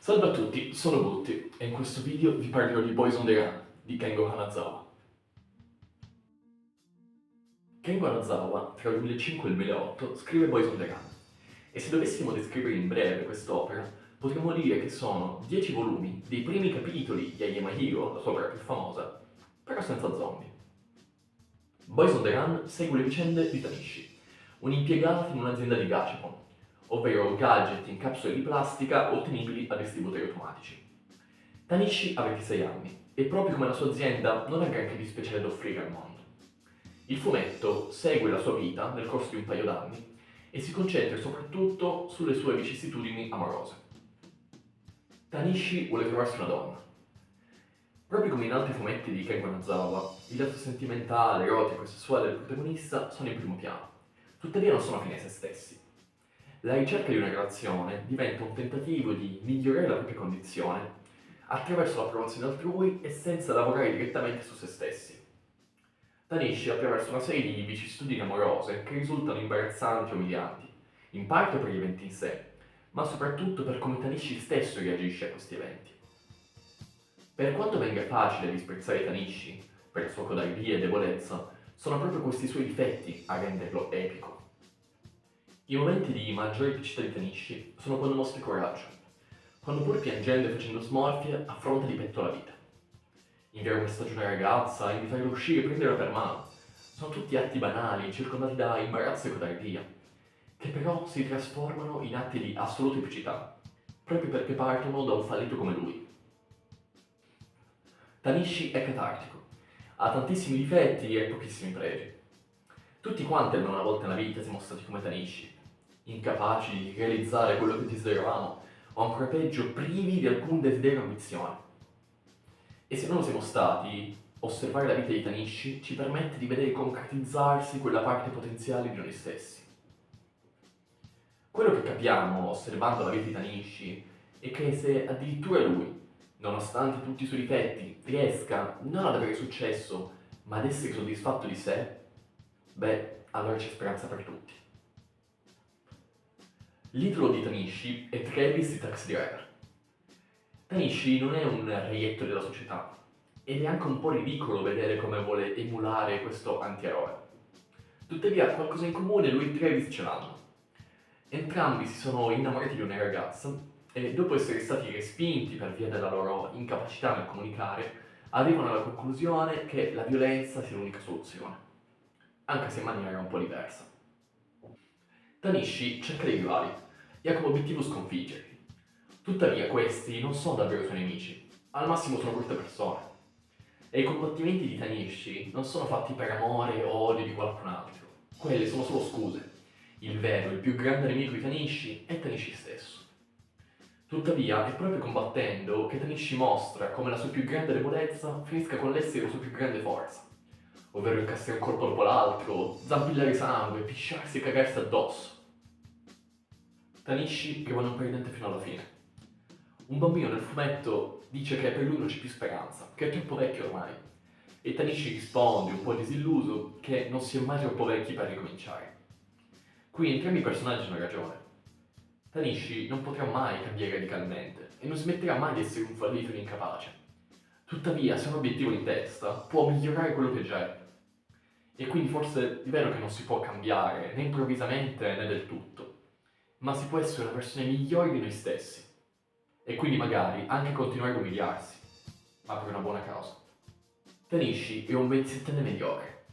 Salve a tutti, sono Butti e in questo video vi parlerò di Boys on the Run di Kengo Hanazawa. Kengo Hanazawa, tra il 2005 e il 2008, scrive Boys on the Run e se dovessimo descrivere in breve quest'opera, potremmo dire che sono 10 volumi dei primi capitoli di I Am a Hero, la sua opera più famosa, però senza zombie. Boys on the Run segue le vicende di Tanishi, un impiegato in un'azienda di Gachapon, ovvero gadget in capsule di plastica ottenibili da distributori automatici. Tanishi ha 26 anni e proprio come la sua azienda non ha granché di speciale da offrire al mondo. Il fumetto segue la sua vita nel corso di un paio d'anni e si concentra soprattutto sulle sue vicissitudini amorose. Tanishi vuole trovarsi una donna. Proprio come in altri fumetti di Kengo Hanazawa, il lato sentimentale, erotico e sessuale del protagonista sono in primo piano, tuttavia non sono fini a se stessi. La ricerca di una relazione diventa un tentativo di migliorare la propria condizione attraverso l'approvazione altrui e senza lavorare direttamente su se stessi. Tanishi attraverso una serie di vicissitudini amorose che risultano imbarazzanti e umilianti, in parte per gli eventi in sé, ma soprattutto per come Tanishi stesso reagisce a questi eventi. Per quanto venga facile disprezzare Tanishi per la sua codardia e debolezza, sono proprio questi suoi difetti a renderlo epico. I momenti di maggiore epicità di Tanishi sono quando mostra coraggio, quando pur piangendo e facendo smorfie affronta di petto la vita. Inviare un messaggio a una ragazza, invitarla a uscire e prenderla per mano, sono tutti atti banali, circondati da imbarazzo e codardia, che però si trasformano in atti di assoluta epicità, proprio perché partono da un fallito come lui. Tanishi è catartico, ha tantissimi difetti e pochissimi pregi. Tutti quanti almeno una volta nella vita siamo stati come Tanishi, incapaci di realizzare quello che desideravamo, o ancora peggio, privi di alcun desiderio o ambizione. E se non lo siamo stati, osservare la vita di Tanishi ci permette di vedere concretizzarsi quella parte potenziale di noi stessi. Quello che capiamo osservando la vita di Tanishi è che se addirittura lui, nonostante tutti i suoi difetti, riesca non ad avere successo, ma ad essere soddisfatto di sé, beh, allora c'è speranza per tutti. L'idolo di Tanishi è Travis di Taxi Driver. Tanishi non è un reietto della società ed è anche un po' ridicolo vedere come vuole emulare questo antieroe. Tuttavia qualcosa in comune lui e Travis ce l'hanno. Entrambi si sono innamorati di una ragazza e dopo essere stati respinti per via della loro incapacità nel comunicare, arrivano alla conclusione che la violenza sia l'unica soluzione, anche se in maniera un po' diversa. Tanishi cerca dei rivali e ha come obiettivo sconfiggerli. Tuttavia questi non sono davvero suoi nemici, al massimo sono brutte persone. E i combattimenti di Tanishi non sono fatti per amore o odio di qualcun altro. Quelle sono solo scuse. Il vero, il più grande nemico di Tanishi è Tanishi stesso. Tuttavia è proprio combattendo che Tanishi mostra come la sua più grande debolezza finisca con l'essere la sua più grande forza, ovvero incassare un colpo dopo l'altro, zampillare sangue, pisciarsi e cagarsi addosso. Tanishi rimane un perdente fino alla fine. Un bambino nel fumetto dice che per lui non c'è più speranza, che è troppo vecchio ormai. E Tanishi risponde, un po' disilluso, che non si è mai troppo vecchi per ricominciare. Qui entrambi i personaggi hanno ragione. Tanishi non potrà mai cambiare radicalmente e non smetterà mai di essere un fallito e un incapace. Tuttavia, se ha un obiettivo in testa, può migliorare quello che già è. E quindi forse è vero che non si può cambiare né improvvisamente né del tutto, ma si può essere una versione migliore di noi stessi. E quindi magari anche continuare ad umiliarsi, ma per una buona causa. Tanishi è un 27enne mediocre,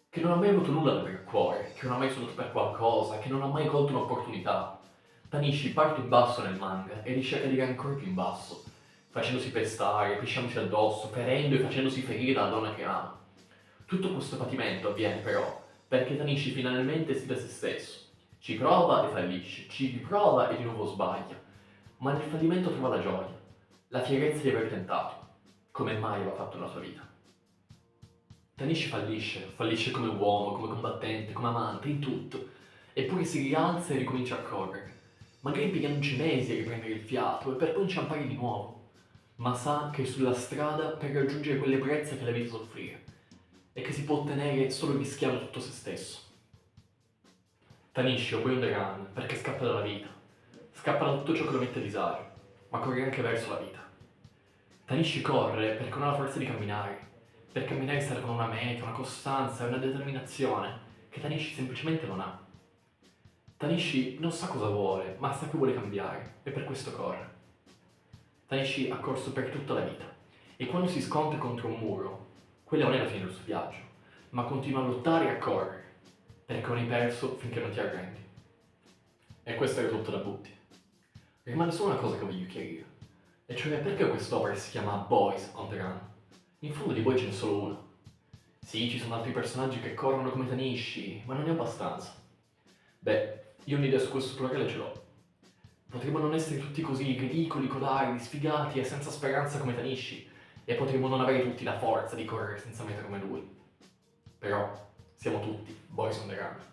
che non ha mai avuto nulla da avere a cuore, che non ha mai sognato per qualcosa, che non ha mai colto un'opportunità. Tanishi parte in basso nel manga e riesce a cadere ancora più in basso, facendosi pestare, pisciandosi addosso, ferendo e facendosi ferire dalla donna che ama. Tutto questo patimento avviene però perché Tanishi finalmente sfida se stesso. Ci prova e fallisce, ci riprova e di nuovo sbaglia, ma nel fallimento trova la gioia, la fierezza di aver tentato, come mai aveva fatto nella sua vita. Tanishi fallisce come uomo, come combattente, come amante, in tutto, eppure si rialza e ricomincia a correre, magari impiegandoci mesi a riprendere il fiato e per poi inciampare di nuovo, ma sa che è sulla strada per raggiungere quell'ebbrezza che la vita sa offrire e che si può ottenere solo rischiando tutto se stesso. Tanishi è un boy on the run perché scappa dalla vita, scappa da tutto ciò che lo mette a disagio, ma corre anche verso la vita. Tanishi corre perché non ha la forza di camminare. Per camminare servono una meta, una costanza e una determinazione che Tanishi semplicemente non ha. Tanishi non sa cosa vuole, ma sa che vuole cambiare e per questo corre. Tanishi ha corso per tutta la vita e quando si scontra contro un muro, quella non è la fine del suo viaggio, ma continua a lottare e a correre, perché non hai perso finché non ti arrendi. E questo è tutto da Butti. Rimane solo una cosa che voglio chiarire, e cioè perché quest'opera si chiama Boys on the Run? In fondo di voi ce n'è solo uno. Sì, ci sono altri personaggi che corrono come Tanishi, ma non è abbastanza. Beh, io un'idea su questo plurale ce l'ho. Potremmo non essere tutti così ridicoli, colari, sfigati e senza speranza come Tanishi, e potremmo non avere tutti la forza di correre senza meta come lui. Però siamo tutti Boys on the Run.